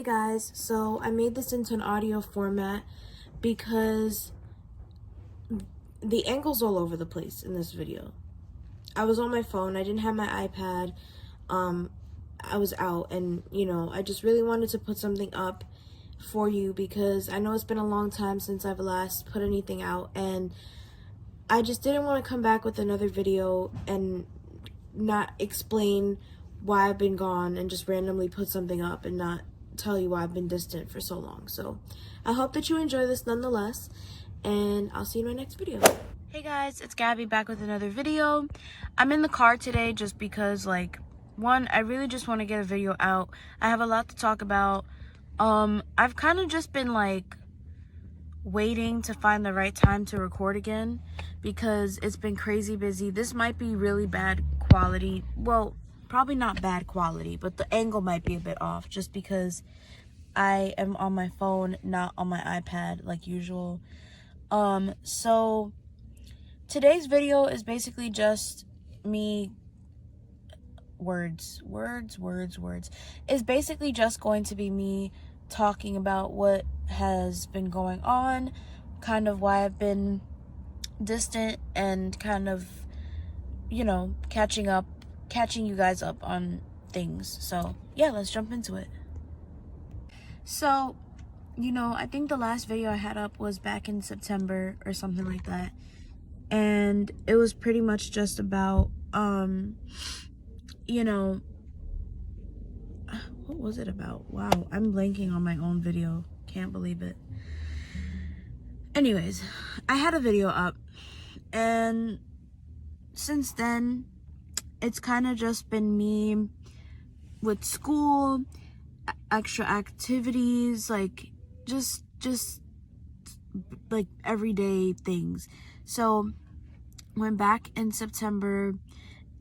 Hey guys, so I made this into an audio format because the angle's all over the place in this video. I was on my phone, I didn't have my iPad, I was out, and I just really wanted to put something up for you because I know it's been a long time since I've last put anything out, and I just didn't want to come back with another video and not explain why I've been gone and just randomly put something up and not tell you why I've been distant for so long. So I hope that you enjoy this nonetheless, and I'll see you in my next video. Hey guys, it's Gabby back with another video. I'm in the car today just because, one, I really just want to get a video out. I have a lot to talk about. I've kind of just been waiting to find the right time to record again because it's been crazy busy. This might be really bad quality. Well, probably not bad quality, but the angle might be a bit off just because I am on my phone, not on my iPad like usual. So today's video is basically just me words. It's basically just going to be me talking about what has been going on, kind of why I've been distant, and kind of, catching you guys up on things. So yeah, let's jump into it. So, I think the last video I had up was back in September or something like that. And it was pretty much just about, what was it about? Wow, I'm blanking on my own video. Can't believe it. Anyways, I had a video up, and since then, it's kind of just been me with school, extra activities, just everyday things. So went back in September,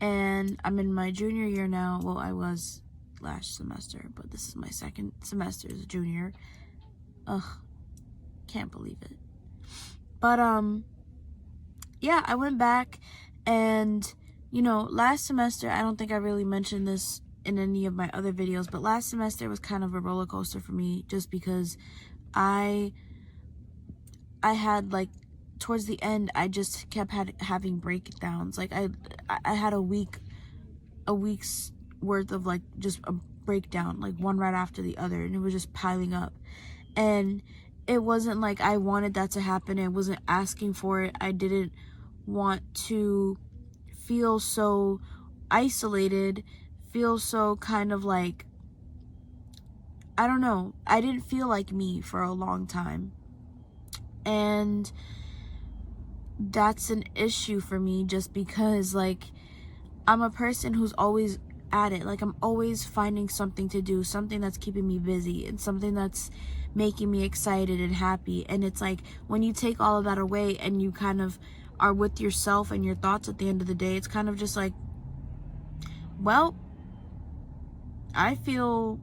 and I'm in my junior year now. Well, I was last semester, but this is my second semester as a junior. Ugh, can't believe it. But yeah, I went back, and last semester, I don't think I really mentioned this in any of my other videos, but last semester was kind of a roller coaster for me just because I had towards the end, I just kept having breakdowns. I had a week's worth of just a breakdown, one right after the other, and it was just piling up. And it wasn't like I wanted that to happen. I wasn't asking for it. I didn't want to feel so isolated, feel so kind of I don't know. I didn't feel like me for a long time. And that's an issue for me just because I'm a person who's always at it. I'm always finding something to do, something that's keeping me busy, and something that's making me excited and happy. And it's when you take all of that away and you kind of are with yourself and your thoughts at the end of the day, it's kind of just well, I feel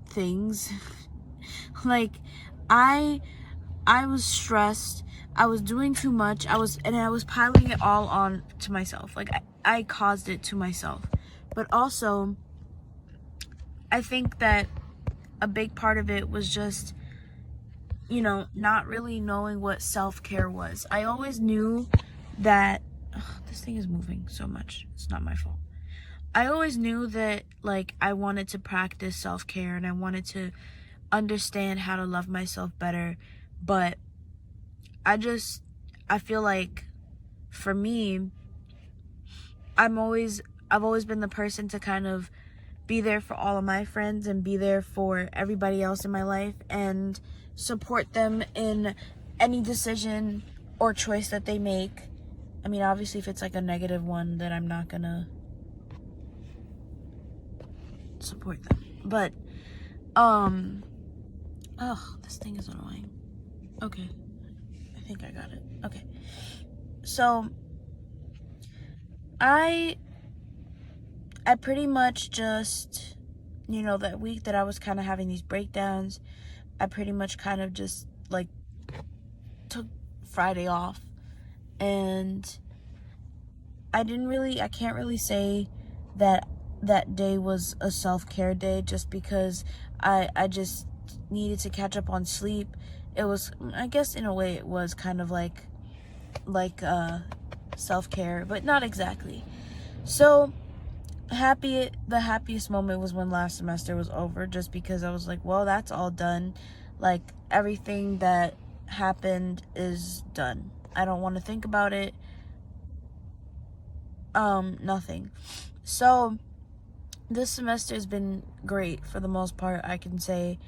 things. I was stressed. I was doing too much. I was piling it all on to myself. I caused it to myself. But also, I think that a big part of it was just, not really knowing what self-care was. I always knew that, this thing is moving so much. It's not my fault. I always knew that, I wanted to practice self-care, and I wanted to understand how to love myself better. But I feel for me, I've always been the person to kind of be there for all of my friends and be there for everybody else in my life and support them in any decision or choice that they make. I mean, obviously, if it's a negative one, then I'm not gonna support them. But, oh, this thing is annoying. Okay. I think I got it. Okay. So, I pretty much just, that week that I was kind of having these breakdowns, I pretty much kind of just, took Friday off. And I can't really say that that day was a self-care day just because I just needed to catch up on sleep. It was, I guess in a way it was kind of like self-care, but not exactly. So the happiest moment was when last semester was over, just because I was like, well, that's all done. Like, everything that happened is done. I don't want to think about it. Nothing. So this semester has been great for the most part. I can say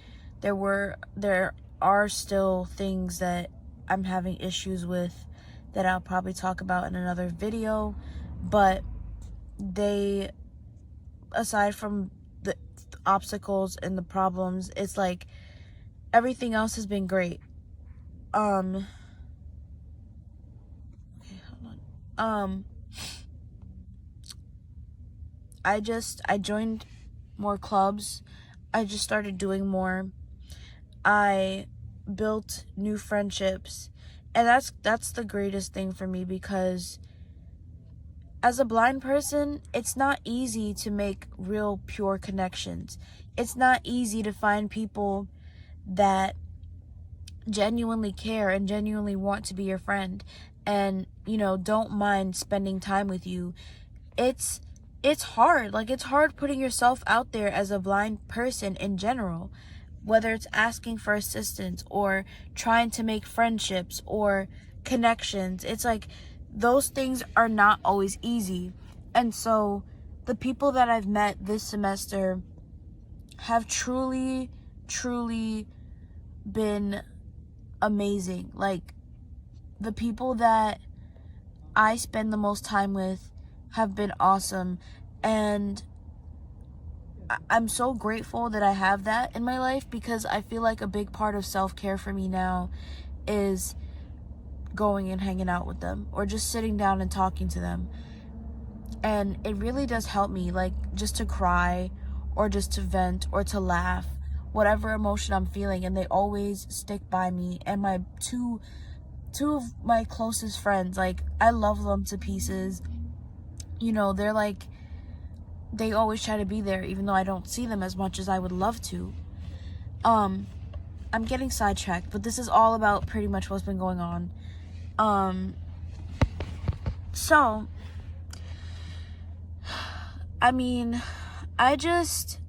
there are still things that I'm having issues with that I'll probably talk about in another video, but they, aside from the obstacles and the problems, it's like everything else has been great. Okay, hold on. I joined more clubs. I just started doing more. I built new friendships, and that's the greatest thing for me, because as a blind person, it's not easy to make real pure connections. It's not easy to find people that genuinely care and genuinely want to be your friend, and don't mind spending time with you. It's hard. Like, it's hard putting yourself out there as a blind person in general, whether it's asking for assistance or trying to make friendships or connections. It's like those things are not always easy. And so the people that I've met this semester have truly been amazing. Like, the people that I spend the most time with have been awesome, and I'm so grateful that I have that in my life, because I feel like a big part of self-care for me now is going and hanging out with them, or just sitting down and talking to them. And it really does help me, like, just to cry or just to vent or to laugh, whatever emotion I'm feeling, and they always stick by me. And my two of my closest friends, like, I love them to pieces. They're like, they always try to be there, even though I don't see them as much as I would love to. I'm getting sidetracked, but this is all about pretty much what's been going on. So, I mean, I just,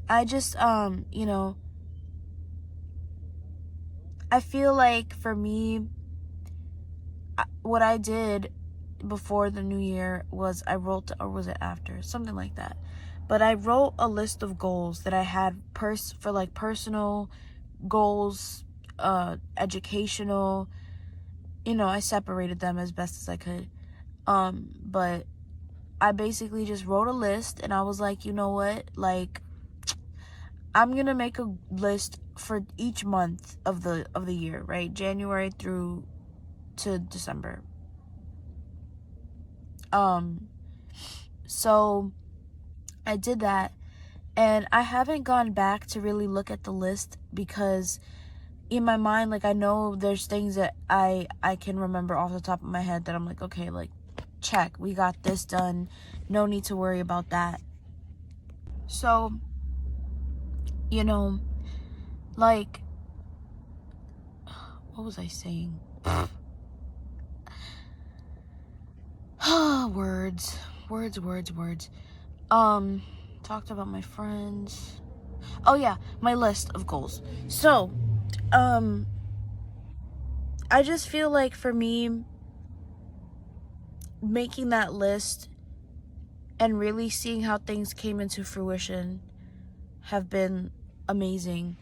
I feel like for me, what I did before the new year was I wrote, or was it after? Something like that. But I wrote a list of goals that I had for like personal goals, educational, I separated them as best as I could. But I basically just wrote a list, and I was like, you know what? Like, I'm gonna make a list for each month of the year, right? January through to December. So I did that, and I haven't gone back to really look at the list, because in my mind, like, I know there's things that I can remember off the top of my head that I'm like, okay, like, check, we got this done, no need to worry about that. So, like, what was I saying? Words. Talked about my friends. Oh yeah, my list of goals. So, I just feel like for me, making that list and really seeing how things came into fruition have been amazing.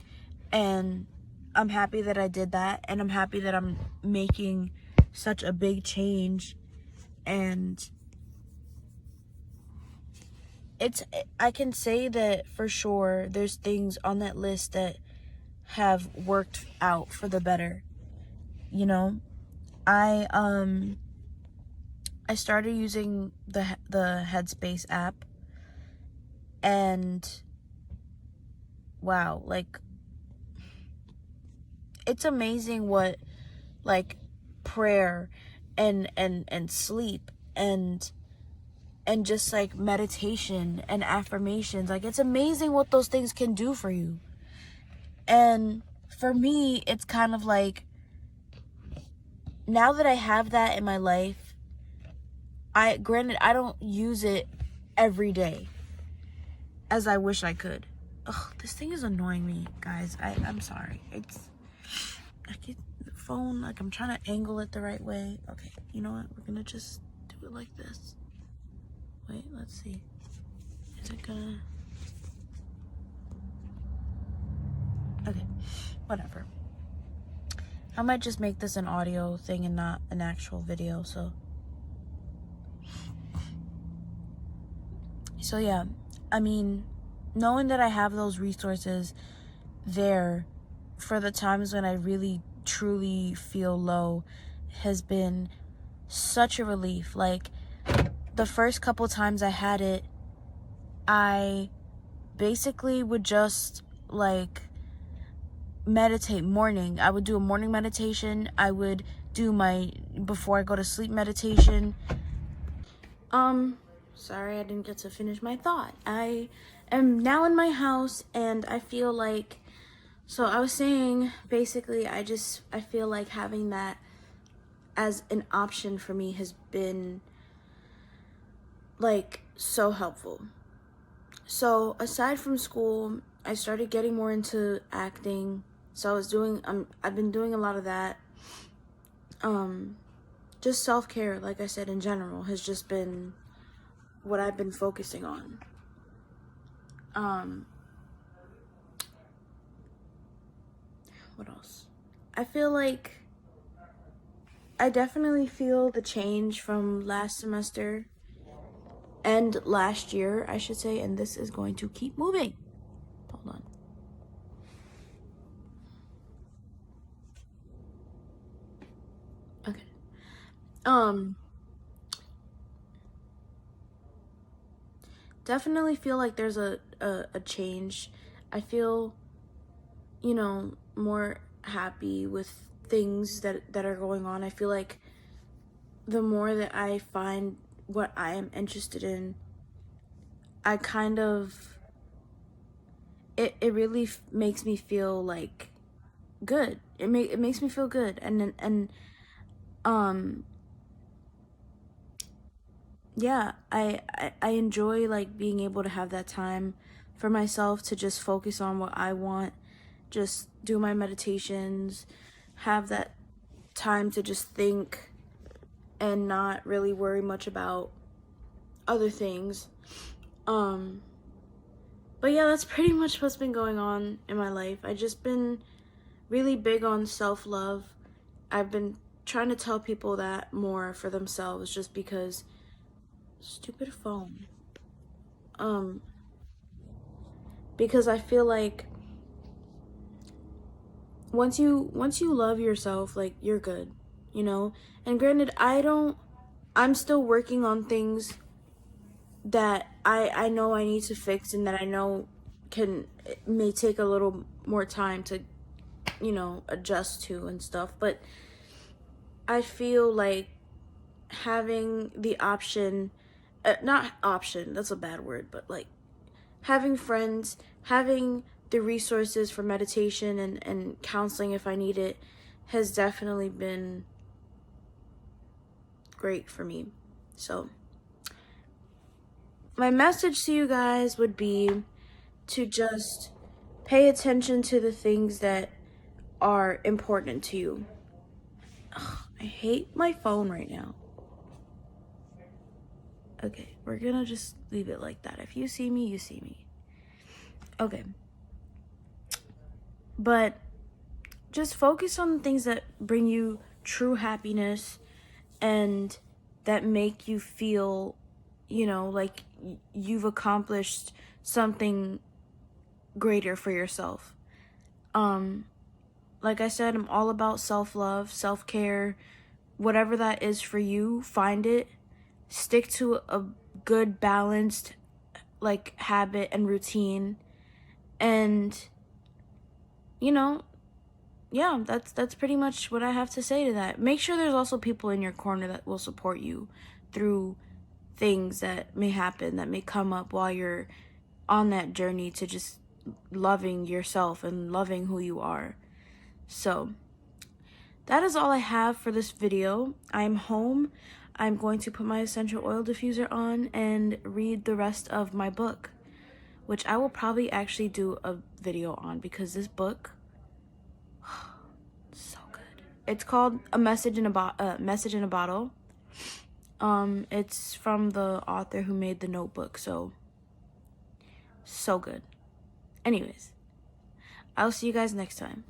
And I'm happy that I did that, and I'm happy that I'm making such a big change. And I can say that for sure there's things on that list that have worked out for the better. I started using the Headspace app, and wow, like, it's amazing what, like, prayer and sleep and and just like meditation and affirmations. Like, it's amazing what those things can do for you. And for me, it's kind of like, now that I have that in my life, granted, I don't use it every day as I wish I could. Ugh, this thing is annoying me, guys. I'm sorry. I get the phone, like, I'm trying to angle it the right way. Okay, you know what? We're gonna just do it like this. Wait, let's see. Is it gonna... Okay, whatever. I might just make this an audio thing and not an actual video, so yeah, I mean, knowing that I have those resources there for the times when I really truly feel low has been such a relief. Like, the first couple times I had it, I basically would just like meditate morning. I would do a morning meditation. I would do my before I go to sleep meditation. Sorry, I didn't get to finish my thought. I am now in my house and I feel like, so I was saying, basically, I feel like having that as an option for me has been like so helpful. So aside from school, I started getting more into acting. So I've been doing a lot of that. Just self-care, like I said, in general, has just been what I've been focusing on. What else? I feel like I definitely feel the change from last semester and last year, I should say, and this is going to keep moving. Hold on. Okay. Definitely feel like there's a change. I feel, you know, more happy with things that are going on. I feel like the more that I find what I am interested in, I kind of, it really makes me feel like good. It makes me feel good. Yeah, I enjoy like being able to have that time for myself to just focus on what I want, just do my meditations, have that time to just think and not really worry much about other things. But yeah, that's pretty much what's been going on in my life. I've just been really big on self-love. I've been trying to tell people that more for themselves, just because stupid phone. Because I feel like once you love yourself, like, you're good, you know? And granted, I'm still working on things that I know I need to fix, and that I know it may take a little more time to, you know, adjust to and stuff. But I feel like having the option, not option, that's a bad word, but like having friends, having the resources for meditation and counseling if I need it, has definitely been great for me. So my message to you guys would be to just pay attention to the things that are important to you. Ugh, I hate my phone right now. Okay, we're gonna just leave it like that. If you see me, you see me. Okay. But just focus on the things that bring you true happiness and that make you feel, you know, like you've accomplished something greater for yourself. Like I said, I'm all about self-love, self-care, whatever that is for you. Find it, stick to a good balanced like habit and routine, and you know, yeah, that's pretty much what I have to say to that. Make sure there's also people in your corner that will support you through things that may happen, that may come up while you're on that journey to just loving yourself and loving who you are. So that is all I have for this video. I'm home. I'm going to put my essential oil diffuser on and read the rest of my book, which I will probably actually do a video on, because this book, so good. It's called A Message in a Bottle. It's from the author who made The Notebook, so good. Anyways, I'll see you guys next time.